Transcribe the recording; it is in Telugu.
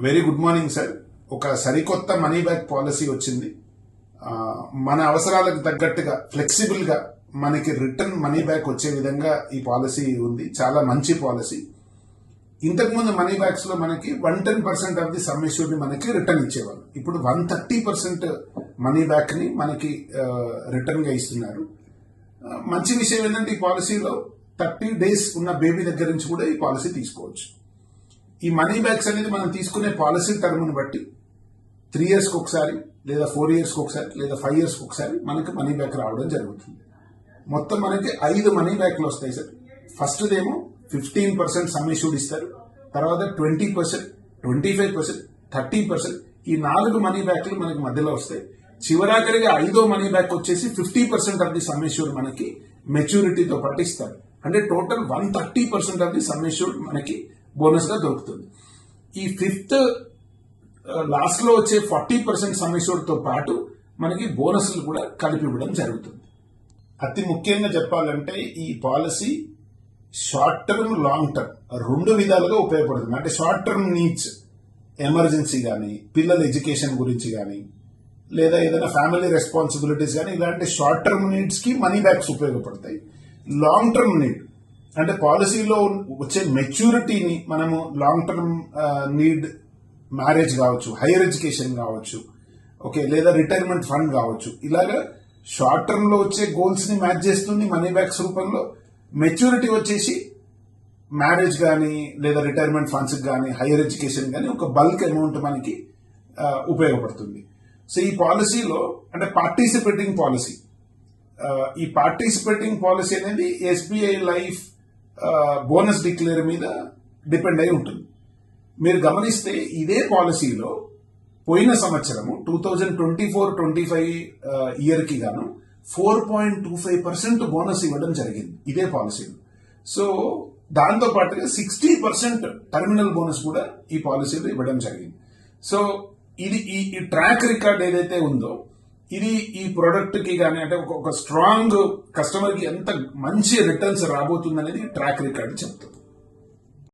Very good morning sir. ఒక సరికొత్త మనీ బ్యాక్ పాలసీ వచ్చింది. మన అవసరాలకు తగ్గట్టుగా ఫ్లెక్సిబుల్ గా మనకి రిటర్న్ మనీ బ్యాక్ వచ్చే విధంగా ఈ పాలసీ ఉంది. చాలా మంచి పాలసీ. ఇంతకుముందు మనీ బ్యాక్స్ లో మనకి 110% ఆఫ్ ది సమ్ ఇష్యూడ్ ని మనకి రిటర్న్ ఇచ్చేవాళ్ళు. ఇప్పుడు 130% మనీ బ్యాక్ ని మనకి రిటర్న్ గా ఇస్తున్నారు. మంచి విషయం ఏంటంటే ఈ పాలసీలో 30 days ఉన్న బేబీ దగ్గర నుంచి కూడా ఈ పాలసీ తీసుకోవచ్చు. ఈ మనీ బ్యాక్స్ అనేది మనం తీసుకునే పాలసీ టర్మ్ ని బట్టి 3 years ఒకసారి లేదా 4 years ఒకసారి లేదా 5 years ఒకసారి మనకి మనీ బ్యాక్ రావడం జరుగుతుంది. మొత్తం మనకి 5 మనీ బ్యాక్లు వస్తాయి సార్. ఫస్ట్ దేమో 15% సమ్ ఇష్యూడ్ ఇస్తారు. తర్వాత 20%, 25%, 30%, ఈ 4 మనీ బ్యాక్లు మనకి మధ్యలో వస్తాయి. చివరాఖరిగా 5వ మనీ బ్యాక్ వచ్చేసి 50% ఆఫ్ ది సమ్ ఇష్యూడ్ మనకి మెచ్యూరిటీతో పాటు ఇస్తారు. అంటే total 130% of the some issued మనకి బోనస్ గా దొరుకుతుంది. ఈ 5th లాస్ట్ లో వచ్చే 40% సమ్ ఇష్యూడ్ తో పాటు మనకి బోనస్లు కూడా కలిపి ఇవ్వడం జరుగుతుంది. అతి ముఖ్యంగా చెప్పాలంటే ఈ policy short term, long term రెండు విధాలుగా ఉపయోగపడుతుంది. అంటే షార్ట్ టర్మ్ నీడ్స్, ఎమర్జెన్సీ కానీ, పిల్లల ఎడ్యుకేషన్ గురించి కానీ, లేదా ఏదైనా ఫ్యామిలీ రెస్పాన్సిబిలిటీస్ కానీ, ఇలాంటి షార్ట్ టర్మ్ నీడ్స్ కి మనీ బ్యాక్స్ ఉపయోగపడతాయి. లాంగ్ టర్మ్ నీడ్ అంటే పాలసీలో వచ్చే మెచ్యూరిటీని మనము లాంగ్ టర్మ్ నీడ్, మ్యారేజ్ కావచ్చు, హైయర్ ఎడ్యుకేషన్ కావచ్చు, ఓకే, లేదా రిటైర్మెంట్ ఫండ్ కావచ్చు, ఇలాగా షార్ట్ టర్మ్ లో వచ్చే గోల్స్ ని మ్యాచ్ చేస్తుంది మనీ బ్యాక్స్ రూపంలో. మెచ్యూరిటీ వచ్చేసి మ్యారేజ్ కానీ లేదా రిటైర్మెంట్ ఫండ్స్ కానీ, హైయర్ ఎడ్యుకేషన్ కానీ ఒక బల్క్ అమౌంట్ మనకి ఉపయోగపడుతుంది. సో ఈ పాలసీలో అంటే పార్టిసిపేటింగ్ పాలసీ, ఈ పార్టిసిపేటింగ్ పాలసీ అనేది ఎస్బీఐ లైఫ్ బోనస్ డిక్లేర్ మీద డిపెండ్ అయి ఉంటుంది. మీరు గమనిస్తే ఇదే పాలసీలో పోయిన సంవత్సరము 2024-25 ఇయర్ కి గాను 4.25% బోనస్ ఇవ్వడం జరిగింది ఇదే పాలసీలో. సో దాంతో పాటుగా 60% టర్మినల్ బోనస్ కూడా ఈ పాలసీలో ఇవ్వడం జరిగింది. సో ఇది ఈ ట్రాక్ రికార్డ్ ఏదైతే ఉందో ఇది ఈ ప్రొడక్ట్ కి కానీ అంటే ఒక స్ట్రాంగ్ కస్టమర్ కి ఎంత మంచి రిటర్న్స్ రాబోతుంది అనేది ట్రాక్ రికార్డ్ చెప్తుంది.